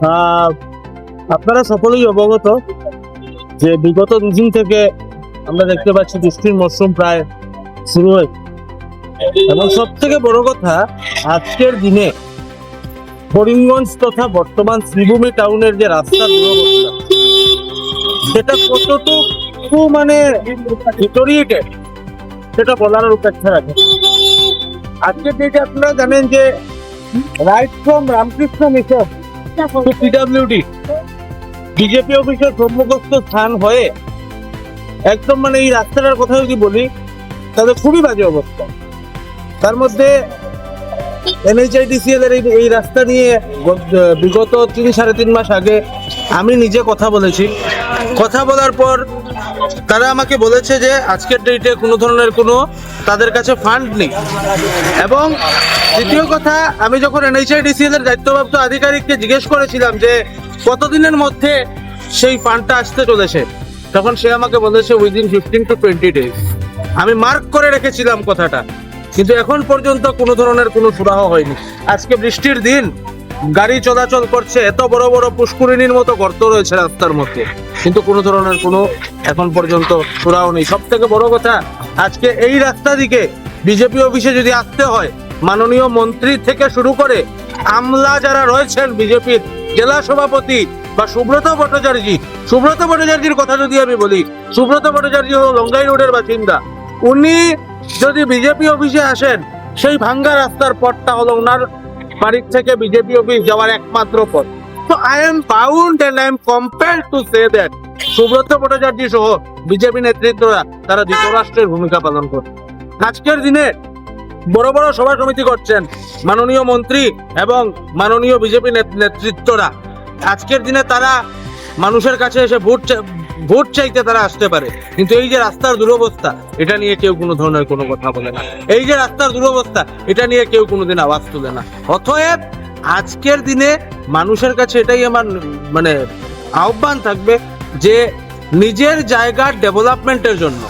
আহ, আপনারা সকলেই অবগত যে বিগত দুদিন থেকে আমরা দেখতে পাচ্ছি বৃষ্টির মরশুম প্রায় শুরু হয়েছে, এবং সব থেকে বড় কথা আজকের দিনে করিমগঞ্জ তথা বর্তমান শ্রীভূমি টাউনের যে রাস্তার দুরবস্থা, সেটা কতটুকু মানে ডিটোরিয়েটেড সেটা বলার উপেক্ষা রাখে। আজকের ডেটে আপনারা জানেন যে right from Ramakrishna Mission to PWD BJP অফিসের সম্মুখস্থ স্থান হয়ে একদম মানে এই রাস্তাটার কথা যদি বলি তাহলে খুবই বাজে অবস্থা। তার মধ্যে NHIDCL এর এই রাস্তা নিয়ে বিগত 3-3.5 মাস আগে আমি নিজে কথা বলেছি। কথা বলার পর তারা আমাকে বলেছে যে আজকের ডেটে কোনো ধরনের কোনো তাদের কাছে ফান্ড নেই, এবং দ্বিতীয় কথা, আমি যখন NHIDCL এর দায়িত্বপ্রাপ্ত আধিকারিককে জিজ্ঞেস করেছিলাম যে কতদিনের মধ্যে সেই ফান্ডটা আসতে চলেছে, তখন সে আমাকে বলেছে উইদিন 15 to 20 days। আমি মার্ক করে রেখেছিলাম কথাটা, কিন্তু এখন পর্যন্ত কোনো ধরনের কোনো সুরাহা হয়নি। আজকে বৃষ্টির দিন, গাড়ি চলাচল করছে, এত বড় বড় পুষ্করিণীর মতো গর্ত রয়েছে রাস্তার মধ্যে, কিন্তু কোনো ধরনের কোনো এখন পর্যন্ত সুরাহা নেই। সব থেকে বড় কথা, আজকে এই রাস্তা দিকে বিজেপি অফিসে যদি আসতে হয়, মাননীয় মন্ত্রী থেকে শুরু করে আমলা যারা রয়েছেন বিজেপির জেলা সভাপতি বা সুব্রত ভট্টাচার্যির কথা যদি আমি বলি, সুব্রত ভট্টাচার্য হল লঙ্গাই রোডের বাসিন্দা। উনি যদি বিজেপি অফিসে আসেন, সেই ভাঙ্গা রাস্তার পথটা হলো ওনার বাড়ির থেকে বিজেপি অফিস যাওয়ার একমাত্র পথ। তো I am bound and I am compelled to say that Subrata Bhattacharya সহ বিজেপি নেতৃত্বরা তারা ধৃতরাষ্ট্রের ভূমিকা পালন করে। আজকের দিনে বড় বড় সভা সমিতি করছেন মাননীয় মন্ত্রী এবং মাননীয় বিজেপি নেতৃত্বরা। আজকের দিনে তারা মানুষের কাছে এসে ভোট চাইতে তারা আসতে পারে, কিন্তু এই যে রাস্তার দুরবস্থা, এটা নিয়ে কেউ কোনো ধরনের কোনো কথা বলে না। এই যে রাস্তার দুরবস্থা, এটা নিয়ে কেউ কোনোদিন আওয়াজ তুলে না। অতএব আজকের দিনে মানুষের কাছে এটাই আমার মানে আহ্বান থাকবে যে নিজের জায়গার ডেভেলপমেন্টের জন্য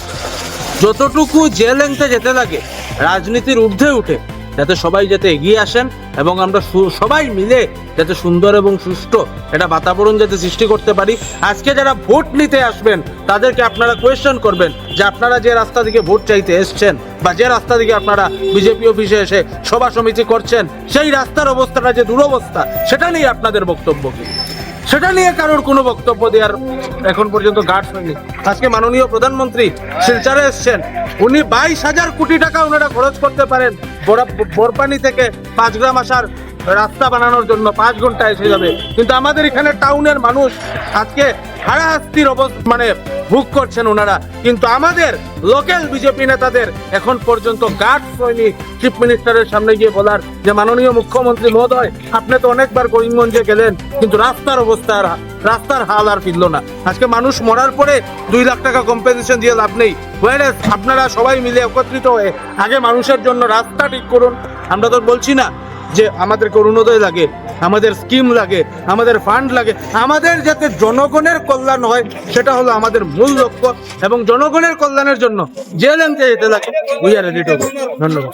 যতটুকু যে লেংথে যেতে লাগে রাজনীতির ঊর্ধ্বে উঠে যাতে সবাই যাতে এগিয়ে আসেন, এবং আমরা সবাই মিলে যাতে সুন্দর এবং সুষ্ঠু একটা বাতাবরণ যাতে সৃষ্টি করতে পারি। আজকে যারা ভোট নিতে আসবেন তাদেরকে আপনারা কোয়েশ্চেন করবেন যে আপনারা যে রাস্তা দিকে ভোট চাইতে এসছেন বা যে রাস্তা দিকে আপনারা বিজেপি অফিসে এসে সভা সমিতি করছেন, সেই রাস্তার অবস্থাটা যে দুরবস্থা, সেটা নিয়ে আপনাদের বক্তব্য কি? সেটা নিয়ে কারোর কোনো বক্তব্য দেওয়ার এখন পর্যন্ত গার্ড হয়নি। আজকে মাননীয় প্রধানমন্ত্রী শিলচরে এসছেন, উনি 22,000 কোটি টাকা ওনারা খরচ করতে পারেন বরপানি থেকে 5 গ্রাম আসার রাস্তা বানানোর জন্য, 5 ঘন্টা এসে যাবে। কিন্তু আমাদের এখানে টাউনের মানুষ আজকে হারাহাস্তির মানে ভোগ করছেন ওনারা, কিন্তু আমাদের লোকাল বিজেপি নেতাদের এখন পর্যন্ত গার্ডস হয়নি চিফ মিনিস্টারের সামনে গিয়ে বলার যে মাননীয় মুখ্যমন্ত্রী মহোদয়, আপনি তো অনেকবার করিমগঞ্জে গেলেন, কিন্তু রাস্তার হাল আর ফিরল না। আজকে মানুষ মরার পরে 2 লাখ টাকা কম্পেনসেশন দিয়ে লাভ নেই। আপনারা সবাই মিলে একত্রিত হয়ে আগে মানুষের জন্য রাস্তা ঠিক করুন। আমরা তো বলছি না যে আমাদের অরুণোদয় লাগে, আমাদের স্কিম লাগে, আমাদের ফান্ড লাগে, আমাদের যাতে জনগণের কল্যাণ হয় সেটা হলো আমাদের মূল লক্ষ্য, এবং জনগণের কল্যাণের জন্য যে লেনতে যেতে লাগে we are ready to go. ধন্যবাদ।